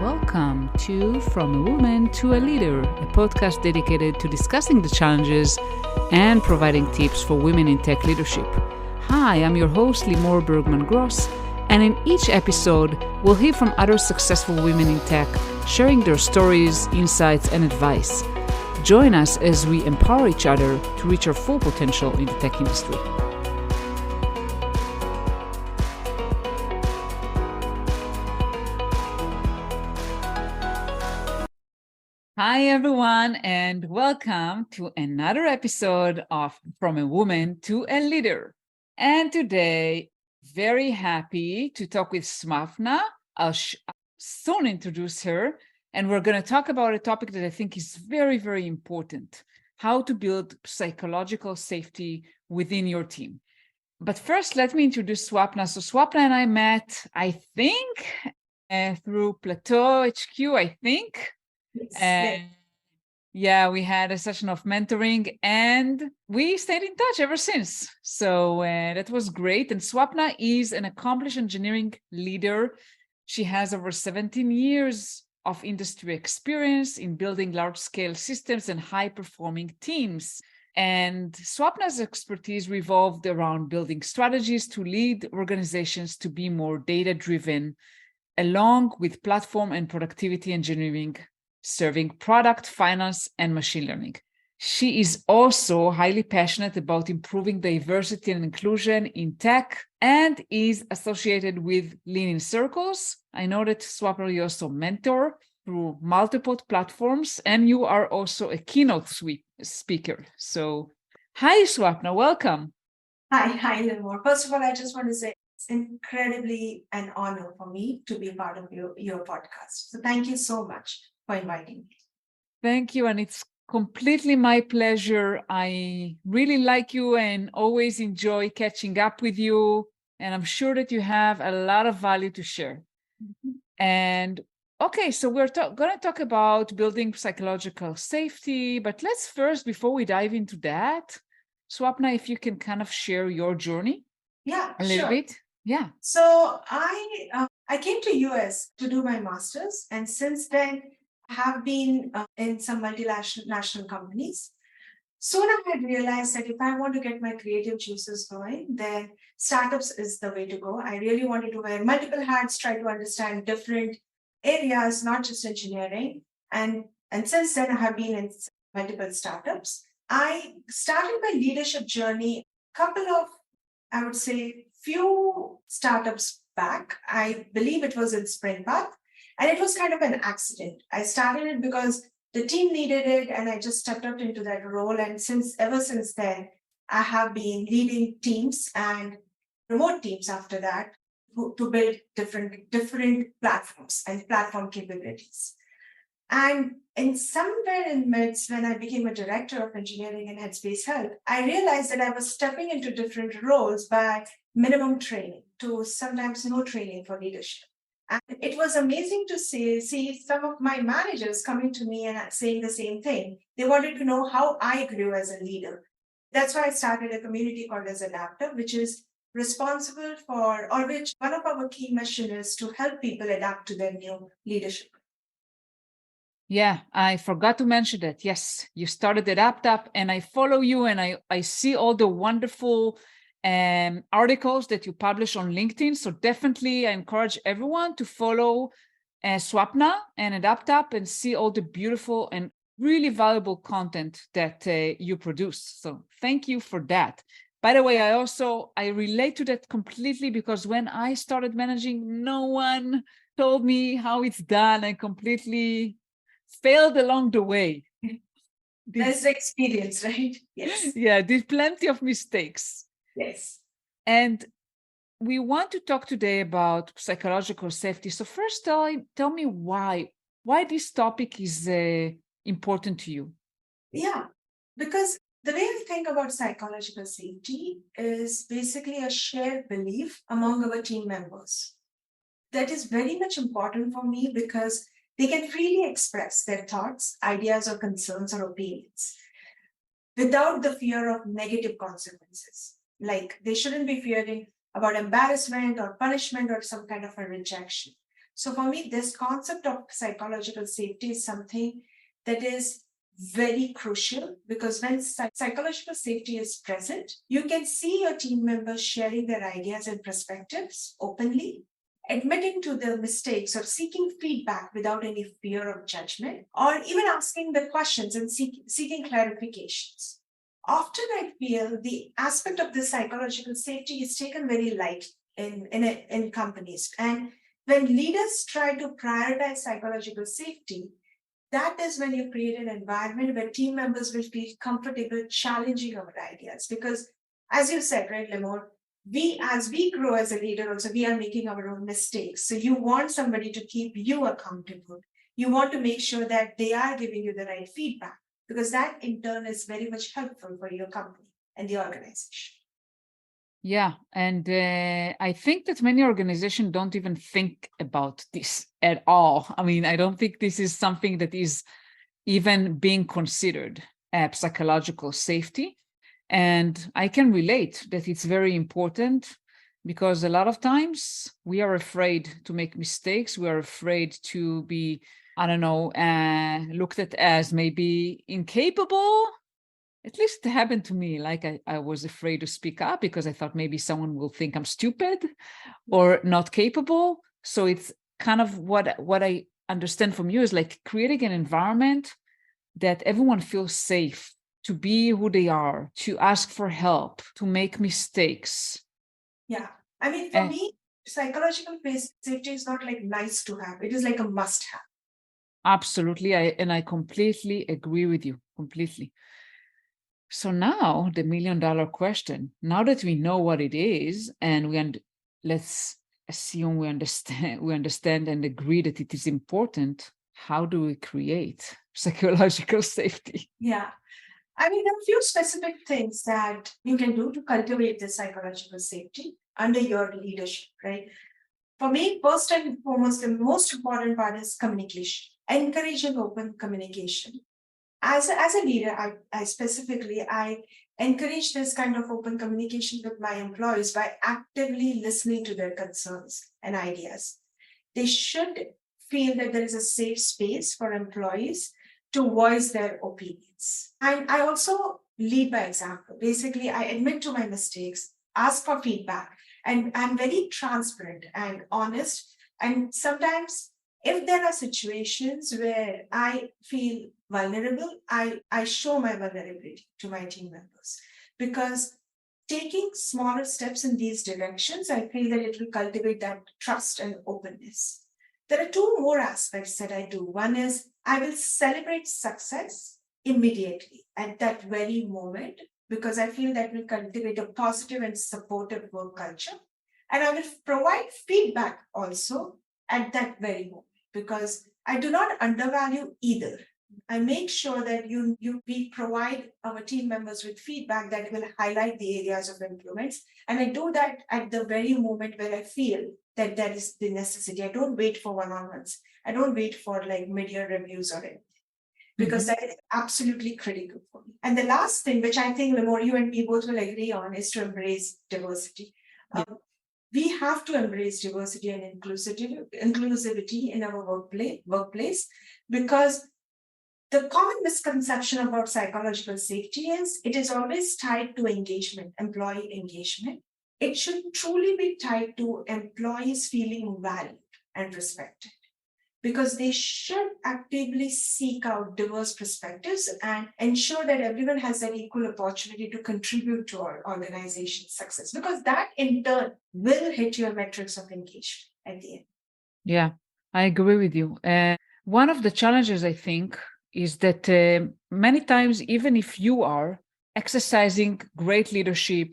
Welcome to From a Woman to a Leader, a podcast dedicated to discussing the challenges and providing tips for women in tech leadership. Hi, I'm your host, Limor Bergman-Gross, and in each episode, we'll hear from other successful women in tech, sharing their stories, insights, and advice. Join us as we empower each other to reach our full potential in the tech industry. Hi, everyone, and welcome to another episode of From a Woman to a Leader. And today, very happy to talk with Swapna. I'll soon introduce her, and we're going to talk about a topic that I think is very, very important: how to build psychological safety within your team. But first, let me introduce Swapna. So Swapna and I met, I think, through Plateau HQ, I think. Yeah, we had a session of mentoring and we stayed in touch ever since. So that was great. And Swapna is an accomplished engineering leader. She has over 17 years of industry experience in building large-scale systems and high-performing teams. And Swapna's expertise revolved around building strategies to lead organizations to be more data-driven, along with platform and productivity engineering, serving product, finance, and machine learning. She is also highly passionate about improving diversity and inclusion in tech and is associated with Lean Circles. I know that Swapna, you also mentor through multiple platforms, and you are also a keynote speaker. So, hi, Swapna, welcome. Hi, Limor. First of all, I just want to say it's incredibly an honor for me to be part of your podcast. So thank you so much for inviting me. Thank you. And it's completely my pleasure. I really like you and always enjoy catching up with you. And I'm sure that you have a lot of value to share. Mm-hmm. And okay, so we're going to talk about building psychological safety. But let's first, before we dive into that, Swapna, if you can kind of share your journey a little bit. Yeah. So I came to US to do my master's, and since then have been in some multinational companies. Soon I had realized that if I want to get my creative juices going, then startups is the way to go. I really wanted to wear multiple hats, try to understand different areas, not just engineering. And since then, I have been in multiple startups. I started my leadership journey I would say, few startups back. I believe it was in Spring Path. And it was kind of an accident. I started it because the team needed it, and I just stepped up into that role. And ever since then, I have been leading teams and remote teams after that to build different platforms and platform capabilities. And somewhere in midst, when I became a director of engineering and Headspace Health, I realized that I was stepping into different roles by minimum training to sometimes no training for leadership. And it was amazing to see some of my managers coming to me and saying the same thing. They wanted to know how I grew as a leader. That's why I started a community called as Adaptive, which is responsible for, or which one of our key mission is to help people adapt to their new leadership. Yeah, I forgot to mention that. Yes, you started Adaptive, and I follow you, and I see all the wonderful articles that you publish on LinkedIn. So definitely I encourage everyone to follow Swapna and Adaptive and see all the beautiful and really valuable content that you produce. So thank you for that. By the way, I relate to that completely, because when I started managing, no one told me how it's done. I completely failed along the way. That's the experience, right? Yes. Yeah, did plenty of mistakes. Yes. And we want to talk today about psychological safety. So first, tell me why this topic is important to you. Yeah, because the way I think about psychological safety is basically a shared belief among our team members. That is very much important for me because they can freely express their thoughts, ideas, or concerns or opinions without the fear of negative consequences. Like they shouldn't be fearing about embarrassment or punishment or some kind of a rejection. So for me, this concept of psychological safety is something that is very crucial, because when psychological safety is present, you can see your team members sharing their ideas and perspectives openly, admitting to their mistakes or seeking feedback without any fear of judgment, or even asking the questions and seeking clarifications. Often I feel the aspect of this psychological safety is taken very light in companies. And when leaders try to prioritize psychological safety, that is when you create an environment where team members will feel comfortable challenging our ideas. Because, as you said, right, Lemore, as we grow as a leader, also we are making our own mistakes. So you want somebody to keep you accountable. You want to make sure that they are giving you the right feedback, because that in turn is very much helpful for your company and the organization. Yeah, and I think that many organizations don't even think about this at all. I mean, I don't think this is something that is even being considered psychological safety. And I can relate that it's very important, because a lot of times we are afraid to make mistakes. We are afraid to be, I don't know, looked at as maybe incapable. At least it happened to me. Like I was afraid to speak up because I thought maybe someone will think I'm stupid or not capable. So it's kind of what I understand from you is like creating an environment that everyone feels safe to be who they are, to ask for help, to make mistakes. Yeah. I mean, for me, psychological safety is not like nice to have. It is like a must have. Absolutely. I completely agree with you, completely. So now the $1,000,000 question, now that we know what it is, and let's assume we understand and agree that it is important, how do we create psychological safety? Yeah. I mean, there are a few specific things that you can do to cultivate this psychological safety under your leadership, right? For me, first and foremost, the most important part is communication, encouraging open communication. As a leader, I encourage this kind of open communication with my employees by actively listening to their concerns and ideas. They should feel that there is a safe space for employees to voice their opinions. And I also lead by example. Basically, I admit to my mistakes, ask for feedback, and I'm very transparent and honest. And sometimes, if there are situations where I feel vulnerable, I show my vulnerability to my team members, because taking smaller steps in these directions, I feel that it will cultivate that trust and openness. There are two more aspects that I do. One is I will celebrate success immediately at that very moment, because I feel that will cultivate a positive and supportive work culture. And I will provide feedback also at that very moment, because I do not undervalue either. I make sure that we provide our team members with feedback that will highlight the areas of improvements. And I do that at the very moment where I feel that that is the necessity. I don't wait for one-on-ones. I don't wait for like mid-year reviews or anything, because that is absolutely critical for me. And the last thing, which I think Lemore, you and me both will agree on, is to embrace diversity. We have to embrace diversity and inclusivity in our workplace, because the common misconception about psychological safety is it is always tied to engagement, employee engagement. It should truly be tied to employees feeling valued and respected, because they should actively seek out diverse perspectives and ensure that everyone has an equal opportunity to contribute to our organization's success, because that in turn will hit your metrics of engagement at the end. Yeah, I agree with you. One of the challenges, I think, is that many times, even if you are exercising great leadership,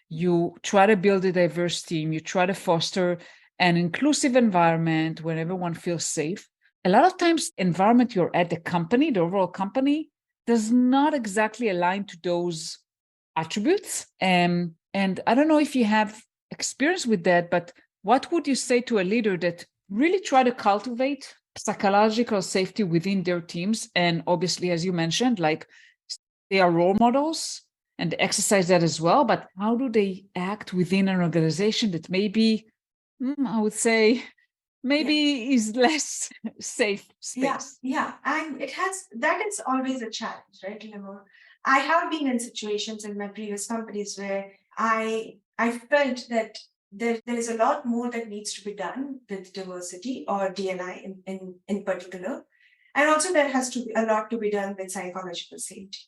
you try to build a diverse team, you try to foster an inclusive environment where everyone feels safe. A lot of times, environment you're at, the company, the overall company, does not exactly align to those attributes. And I don't know if you have experience with that, but what would you say to a leader that really try to cultivate psychological safety within their teams? And obviously, as you mentioned, like they are role models and exercise that as well. But how do they act within an organization that maybe, I would say, maybe is less safe space. Yeah. And that is always a challenge, right, Lemur? I have been in situations in my previous companies where I felt that there is a lot more that needs to be done with diversity or DNI in particular. And also there has to be a lot to be done with psychological safety.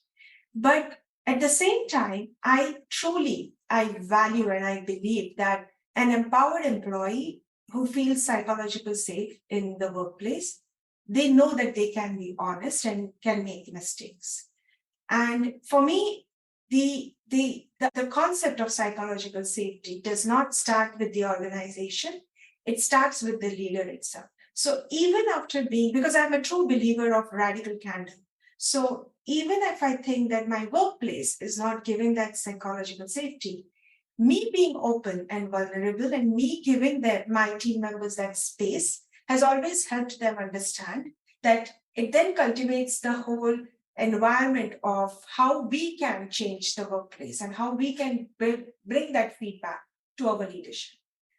But at the same time, I value and I believe that an empowered employee who feels psychological safe in the workplace, they know that they can be honest and can make mistakes. And for me, the concept of psychological safety does not start with the organization, it starts with the leader itself. So even after being, because I'm a true believer of radical candor. So even if I think that my workplace is not giving that psychological safety, me being open and vulnerable and me giving my team members that space has always helped them understand that it then cultivates the whole environment of how we can change the workplace and how we can bring that feedback to our leadership.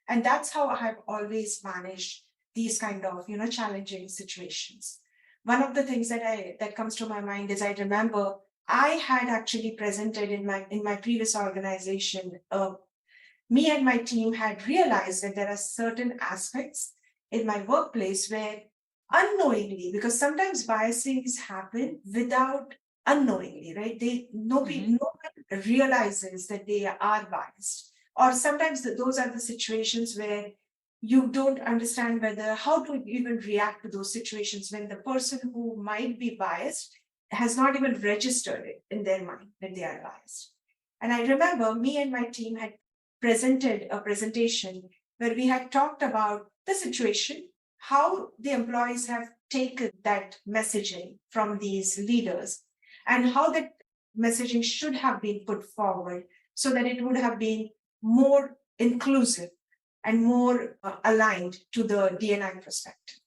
And that's how I have always managed these kind of challenging situations. One of the things that comes to my mind is I remember I had actually presented in my previous organization. Me and my team had realized that there are certain aspects in my workplace where unknowingly, because sometimes biases happen without unknowingly, right? No one realizes that they are biased, or sometimes those are the situations where you don't understand how to even react to those situations when the person who might be biased has not even registered it in their mind that they are biased. And I remember me and my team had presented a presentation where we had talked about the situation, how the employees have taken that messaging from these leaders, and how that messaging should have been put forward so that it would have been more inclusive and more aligned to the DNI perspective.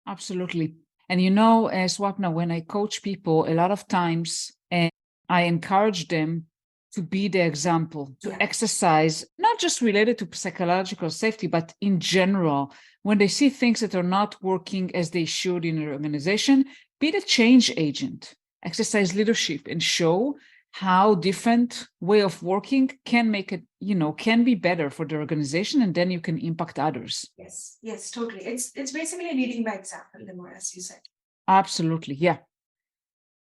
Absolutely. And Swapna, when I coach people, a lot of times I encourage them to be the example, to exercise, not just related to psychological safety, but in general, when they see things that are not working as they should in an organization, be the change agent, exercise leadership, and show how different way of working can make it, can be better for the organization, and then you can impact others. Yes, totally. It's basically leading by example, as you said. Absolutely, yeah.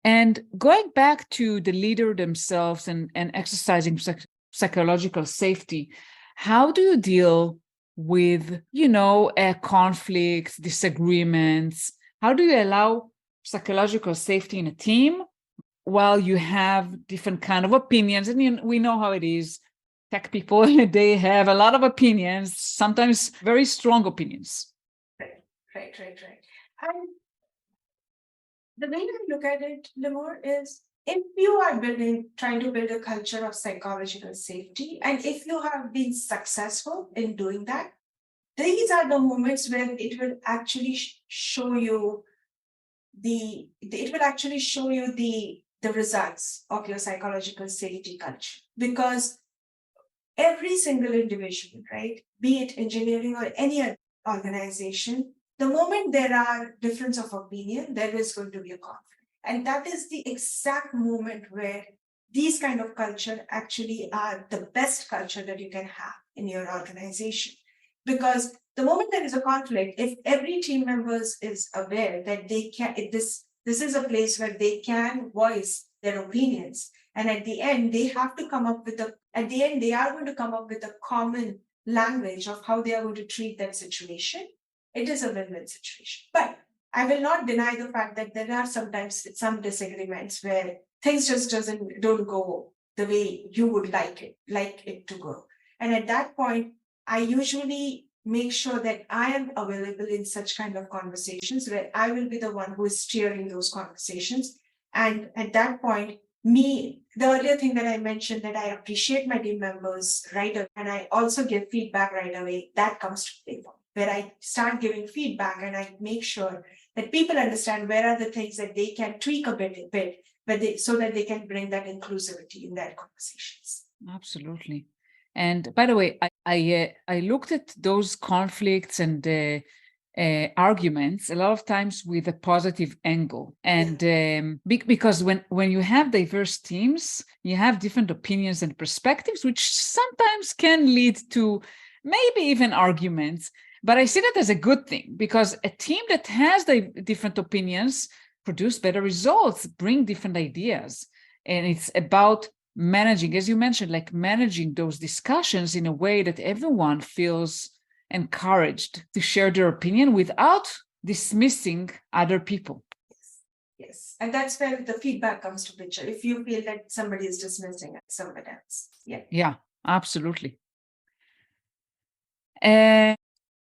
And going back to the leader themselves and exercising psychological safety, how do you deal with, conflicts, disagreements? How do you allow psychological safety in a team while you have different kind of opinions? And we know how it is. Tech people, they have a lot of opinions, sometimes very strong opinions. Right. And the way I look at it, Lemur, is if you are trying to build a culture of psychological safety, and if you have been successful in doing that, these are the moments when it will actually show you the results of your psychological safety culture. Because every single individual, right, be it engineering or any other organization, the moment there are difference of opinion, there is going to be a conflict. And that is the exact moment where these kind of culture actually are the best culture that you can have in your organization. Because the moment there is a conflict, if every team members is aware that they can, this is a place where they can voice their opinions, and at the end they have to come up with they are going to come up with a common language of how they are going to treat that situation. It is a win-win situation. But I will not deny the fact that there are sometimes some disagreements where things just don't go the way you would like it to go. And at that point, I usually make sure that I am available in such kind of conversations where I will be the one who is steering those conversations. And at that point, the earlier thing that I mentioned, that I appreciate my team members right away, and I also give feedback right away, that comes to play for me, where I start giving feedback and I make sure that people understand where are the things that they can tweak a bit, so that they can bring that inclusivity in their conversations. Absolutely. And by the way, I looked at those conflicts and arguments a lot of times with a positive angle, and because when you have diverse teams, you have different opinions and perspectives, which sometimes can lead to maybe even arguments. But I see that as a good thing, because a team that has the different opinions produce better results, bring different ideas. And it's about managing, as you mentioned, like managing those discussions in a way that everyone feels encouraged to share their opinion without dismissing other people. Yes. And that's where the feedback comes to picture. If you feel that somebody is dismissing somebody else. Yeah, absolutely.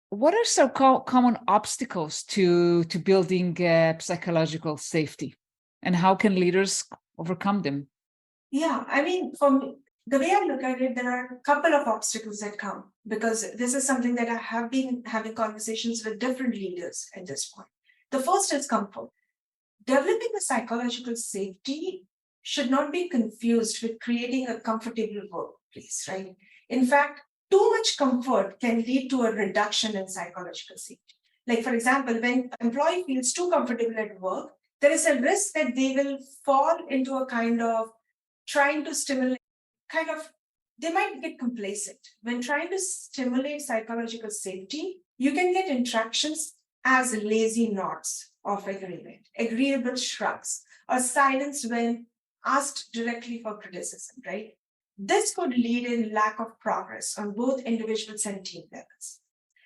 What are some common obstacles to building psychological safety, and how can leaders overcome them? Yeah, I mean, the way I look at it, there are a couple of obstacles that come, because this is something that I have been having conversations with different leaders at this point. The first is comfort. Developing a psychological safety should not be confused with creating a comfortable workplace, right? In fact, too much comfort can lead to a reduction in psychological safety. Like, for example, when an employee feels too comfortable at work, there is a risk that they will fall into a kind of trying to stimulate, they might get complacent. When trying to stimulate psychological safety, you can get interactions as lazy nods of agreement, agreeable shrugs, or silence when asked directly for criticism, right? This could lead in lack of progress on both individuals and team levels.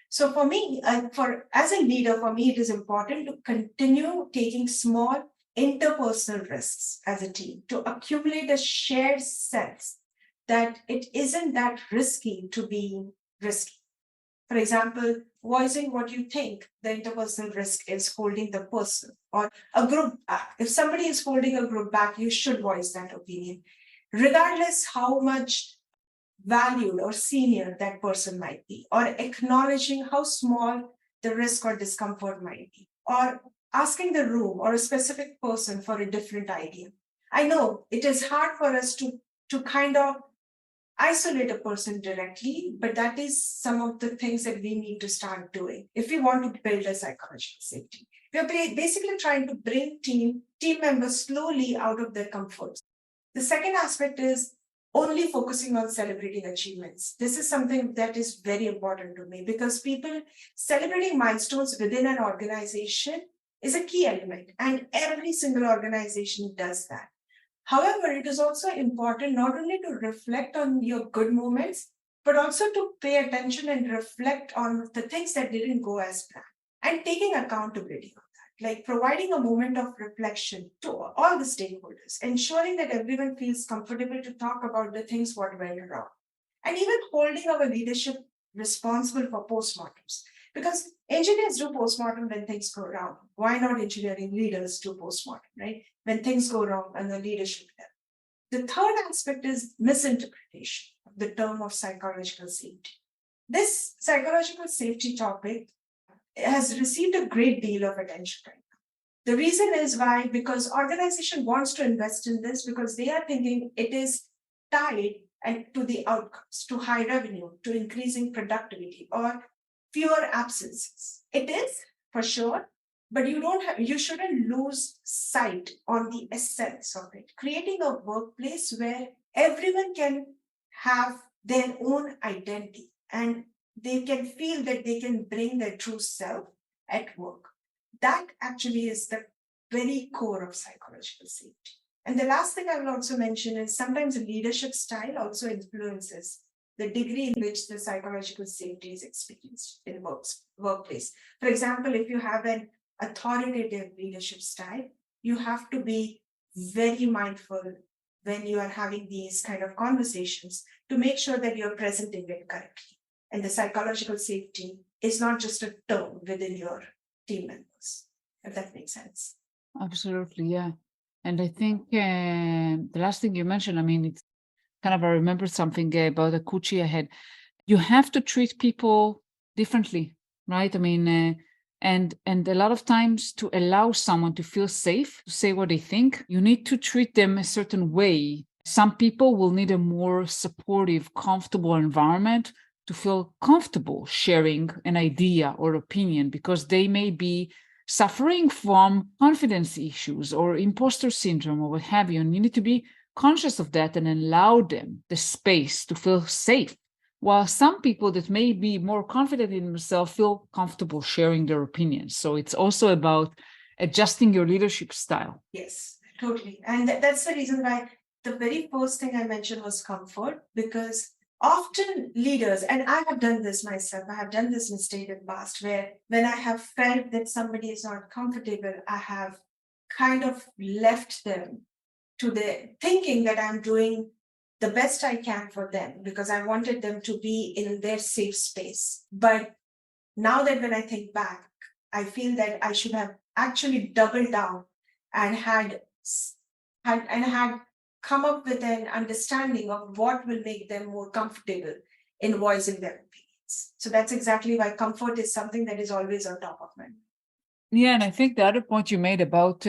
So for me, as a leader, for me, it is important to continue taking small interpersonal risks as a team to accumulate a shared sense that it isn't that risky to be risky. For example, voicing what you think the interpersonal risk is holding the person or a group back. If somebody is holding a group back, you should voice that opinion, regardless how much valued or senior that person might be, or acknowledging how small the risk or discomfort might be, or asking the room or a specific person for a different idea. I know it is hard for us to kind of isolate a person directly, but that is some of the things that we need to start doing if we want to build a psychological safety. We are basically trying to bring team members slowly out of their comforts. The second aspect is only focusing on celebrating achievements. This is something that is very important to me, because people celebrating milestones within an organization is a key element, and every single organization does that. However, it is also important not only to reflect on your good moments, but also to pay attention and reflect on the things that didn't go as planned, and taking accountability of that, like providing a moment of reflection to all the stakeholders, ensuring that everyone feels comfortable to talk about the things what went wrong, and even holding our leadership responsible for postmortems. Because engineers do postmortem when things go wrong. Why not engineering leaders do postmortem, right? When things go wrong on the leadership level. The third aspect is misinterpretation of the term of psychological safety. This psychological safety topic has received a great deal of attention right now. The reason is why, because organization wants to invest in this because they are thinking it is tied and to the outcomes, to high revenue, to increasing productivity, or fewer absences. It is for sure, but you shouldn't lose sight on the essence of it. Creating a workplace where everyone can have their own identity and they can feel that they can bring their true self at work. That actually is the very core of psychological safety. And the last thing I will also mention is sometimes leadership style also influences the degree in which the psychological safety is experienced in workplace. For example, if you have an authoritative leadership style, you have to be very mindful when you are having these kind of conversations to make sure that you're presenting it correctly. And the psychological safety is not just a term within your team members, if that makes sense. Absolutely, yeah. And I think the last thing you mentioned, I mean, it's kind of, I remember something about a Kuchi I had. You have to treat people differently, right? I mean, and a lot of times to allow someone to feel safe to say what they think, you need to treat them a certain way. Some people will need a more supportive, comfortable environment to feel comfortable sharing an idea or opinion because they may be suffering from confidence issues or imposter syndrome or what have you. And you need to be conscious of that and allow them the space to feel safe. While some people that may be more confident in themselves feel comfortable sharing their opinions. So it's also about adjusting your leadership style. Yes, totally. And that's the reason why the very first thing I mentioned was comfort, because often leaders, and I have done this myself, I have done this mistake in the past where when I have felt that somebody is not comfortable, I have kind of left them to the thinking that I'm doing the best I can for them because I wanted them to be in their safe space. But now that when I think back, I feel that I should have actually doubled down and had come up with an understanding of what will make them more comfortable in voicing their opinions. So that's exactly why comfort is something that is always on top of mind. Yeah, and I think the other point you made about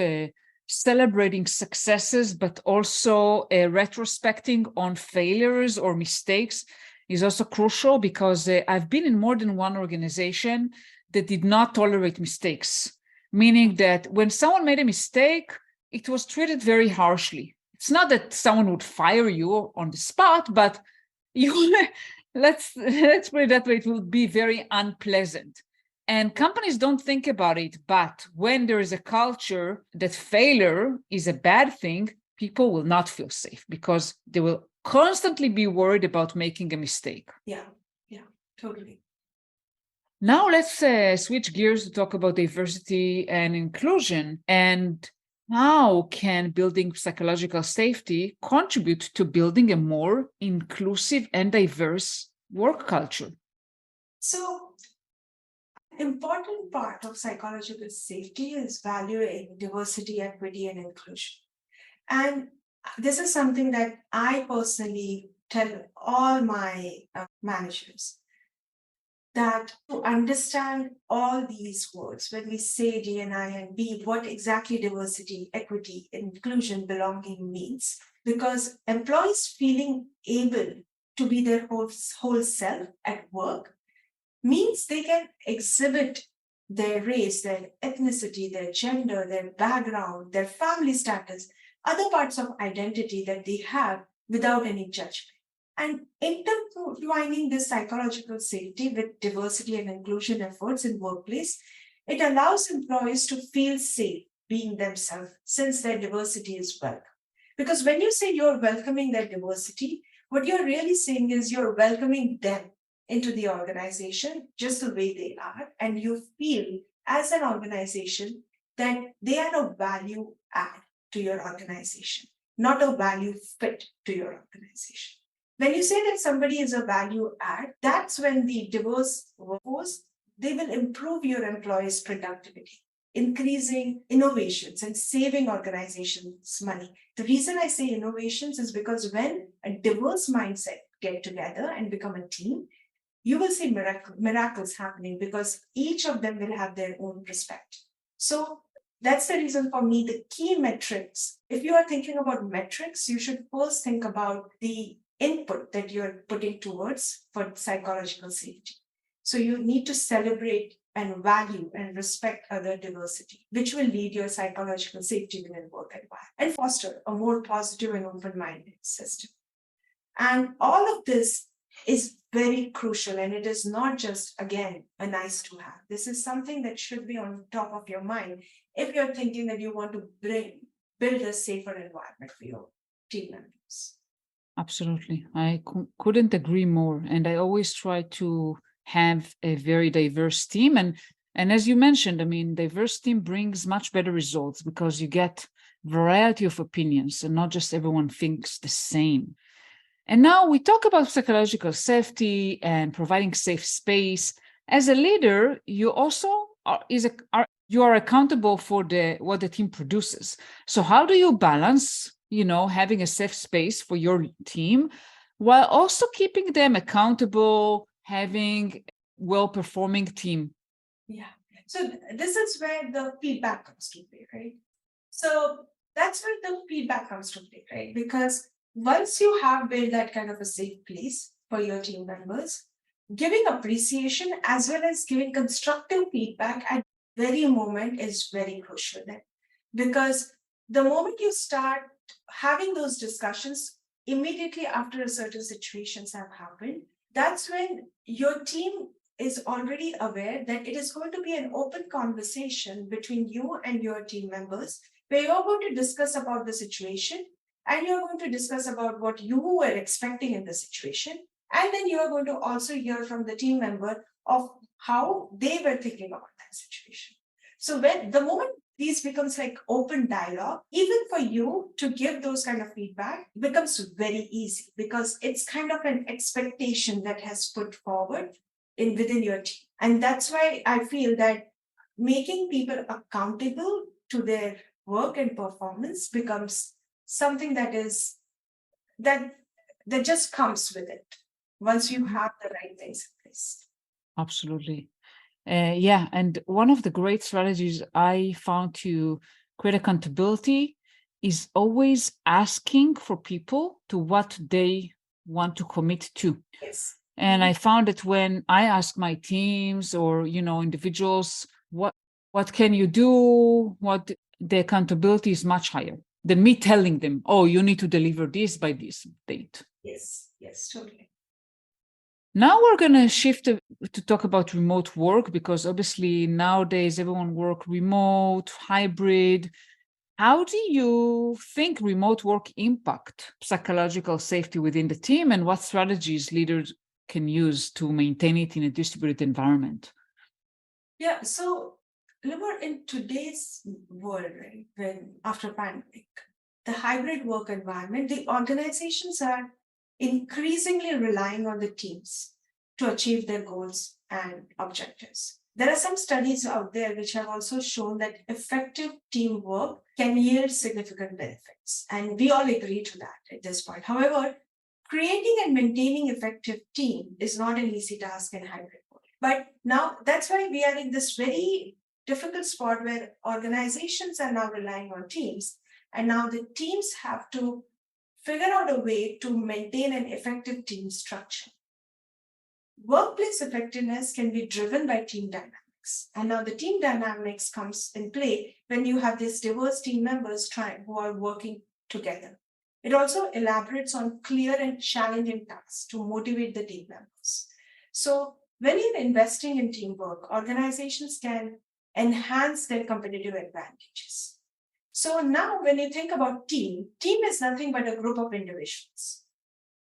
celebrating successes, but also retrospecting on failures or mistakes is also crucial because I've been in more than one organization that did not tolerate mistakes, meaning that when someone made a mistake, it was treated very harshly. It's not that someone would fire you on the spot, but you let's put it that way, it will be very unpleasant. And companies don't think about it, but when there is a culture that failure is a bad thing, people will not feel safe because they will constantly be worried about making a mistake. Yeah, totally. Now let's switch gears to talk about diversity and inclusion and how can building psychological safety contribute to building a more inclusive and diverse work culture? So important part of psychological safety is valuing diversity, equity, and inclusion. And this is something that I personally tell all my managers that to understand all these words, when we say D&I and B, what exactly diversity, equity, inclusion, belonging means, because employees feeling able to be their whole self at work means they can exhibit their race, their ethnicity, their gender, their background, their family status, other parts of identity that they have without any judgment. And intertwining this psychological safety with diversity and inclusion efforts in workplace, it allows employees to feel safe being themselves since their diversity is welcome. Because when you say you're welcoming their diversity, what you're really saying is you're welcoming them into the organization just the way they are, and you feel as an organization that they are a value add to your organization, not a value fit to your organization. When you say that somebody is a value add, that's when the diverse workforce, they will improve your employees' productivity, increasing innovations and saving organizations money. The reason I say innovations is because when a diverse mindset get together and become a team, you will see miracles happening because each of them will have their own perspective. So that's the reason for me, the key metrics, if you are thinking about metrics, you should first think about the input that you're putting towards for psychological safety. So you need to celebrate and value and respect other diversity, which will lead your psychological safety within work environment and foster a more positive and open-minded system. And all of this is very crucial, and it is not just, again, a nice to have. This is something that should be on top of your mind if you're thinking that you want to build a safer environment for your team members. Absolutely. I couldn't agree more. And I always try to have a very diverse team. And as you mentioned, I mean, diverse team brings much better results because you get variety of opinions and not just everyone thinks the same. And now we talk about psychological safety and providing safe space. As a leader, you also you are accountable for what the team produces. So how do you balance, having a safe space for your team while also keeping them accountable, having a well-performing team? Yeah. So this is where the feedback comes to play, right? So that's where the feedback comes to play, right? Because once you have built that kind of a safe place for your team members, giving appreciation as well as giving constructive feedback at very moment is very crucial then. Because the moment you start having those discussions immediately after a certain situations have happened, that's when your team is already aware that it is going to be an open conversation between you and your team members, where you're going to discuss about the situation and you're going to discuss about what you were expecting in the situation, and then you are going to also hear from the team member of how they were thinking about that situation. So when the moment these becomes like open dialogue, even for you to give those kind of feedback becomes very easy because it's kind of an expectation that has put forward in within your team. And that's why I feel that making people accountable to their work and performance becomes something that is that that just comes with it once you have the right things in place. Absolutely. Yeah, and one of the great strategies I found to create accountability is always asking for people to what they want to commit to. Yes. And I found that when I ask my teams or individuals, what can you do? What the accountability is much higher than me telling them, oh, you need to deliver this by this date. Yes, yes, totally. Now we're going to shift to talk about remote work, because obviously nowadays everyone work remote, hybrid. How do you think remote work impact psychological safety within the team, and what strategies leaders can use to maintain it in a distributed environment? Yeah, so Limor, in today's world, right, when after pandemic, the hybrid work environment, the organizations are increasingly relying on the teams to achieve their goals and objectives. There are some studies out there which have also shown that effective teamwork can yield significant benefits. And we all agree to that at this point. However, creating and maintaining effective team is not an easy task in hybrid work. But now that's why we are in this very difficult spot where organizations are now relying on teams. And now the teams have to figure out a way to maintain an effective team structure. Workplace effectiveness can be driven by team dynamics. And now the team dynamics comes in play when you have these diverse team members who are working together. It also elaborates on clear and challenging tasks to motivate the team members. So when you're investing in teamwork, organizations can enhance their competitive advantages. So now when you think about team is nothing but a group of individuals.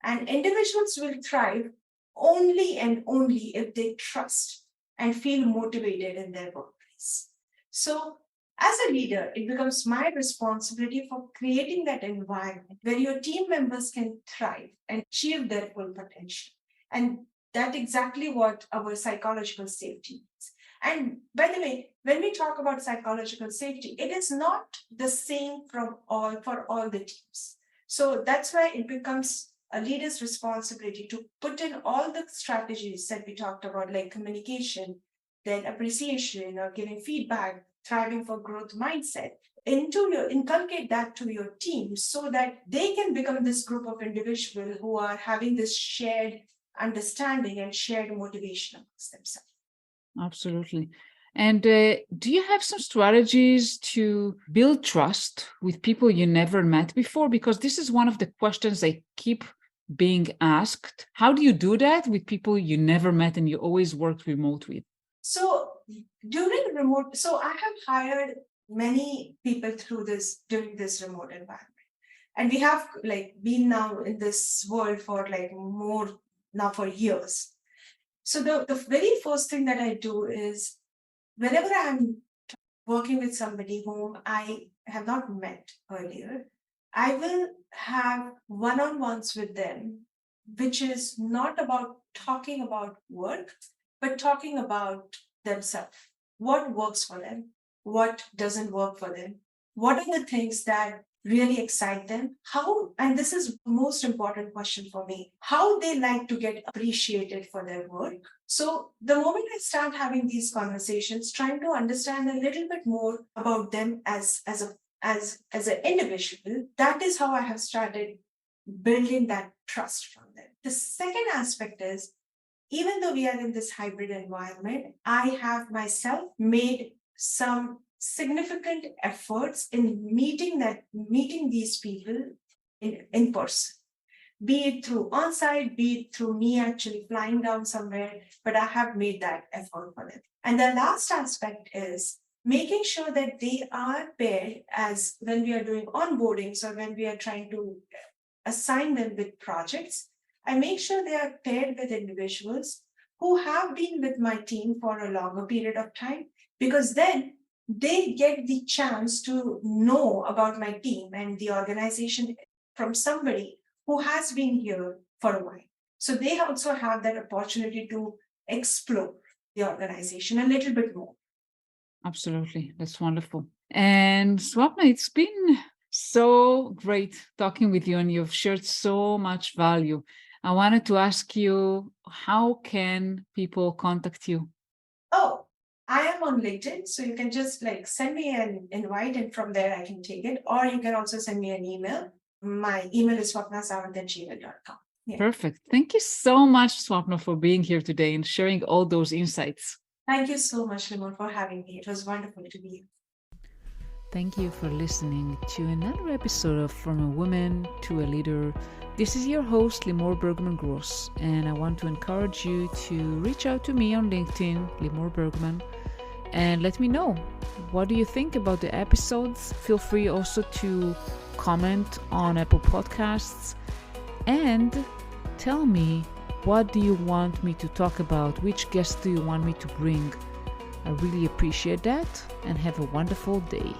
And individuals will thrive only and only if they trust and feel motivated in their workplace. So as a leader, it becomes my responsibility for creating that environment where your team members can thrive and achieve their full potential. And that's exactly what our psychological safety is. And by the way, when we talk about psychological safety, it is not the same for all the teams. So that's why it becomes a leader's responsibility to put in all the strategies that we talked about, like communication, then appreciation or giving feedback, thriving for growth mindset, inculcate that to your team so that they can become this group of individuals who are having this shared understanding and shared motivation amongst themselves. Absolutely. And do you have some strategies to build trust with people you never met before? Because this is one of the questions I keep being asked. How do you do that with people you never met and you always worked remote with? So I have hired many people during this remote environment. And we have been now in this world for more now for years. So the very first thing that I do is whenever I'm working with somebody whom I have not met earlier, I will have one-on-ones with them, which is not about talking about work, but talking about themselves. What works for them? What doesn't work for them? What are the things that really excite them? How, and this is the most important question for me, how they like to get appreciated for their work. So the moment I start having these conversations, trying to understand a little bit more about them as an individual, that is how I have started building that trust from them. The second aspect is even though we are in this hybrid environment, I have myself made some significant efforts in meeting these people in person, be it through on-site, be it through me actually flying down somewhere, but I have made that effort for them. And the last aspect is making sure that they are paired as when we are doing onboardings or when we are trying to assign them with projects. I make sure they are paired with individuals who have been with my team for a longer period of time, because then they get the chance to know about my team and the organization from somebody who has been here for a while. So they also have that opportunity to explore the organization a little bit more. Absolutely. That's wonderful. And Swapna, it's been so great talking with you, and you've shared so much value. I wanted to ask you, how can people contact you? Oh, I am on LinkedIn, so you can just like send me an invite, and from there I can take it. Or you can also send me an email. My email is swapnasavant@gmail.com. Yeah. Perfect. Thank you so much, Swapna, for being here today and sharing all those insights. Thank you so much, Limon, for having me. It was wonderful to be here. Thank you for listening to another episode of From a Woman to a Leader. This is your host, Limor Bergman Gross, and I want to encourage you to reach out to me on LinkedIn, Limor Bergman, and let me know, what do you think about the episodes? Feel free also to comment on Apple Podcasts and tell me, what do you want me to talk about? Which guests do you want me to bring? I really appreciate that, and have a wonderful day.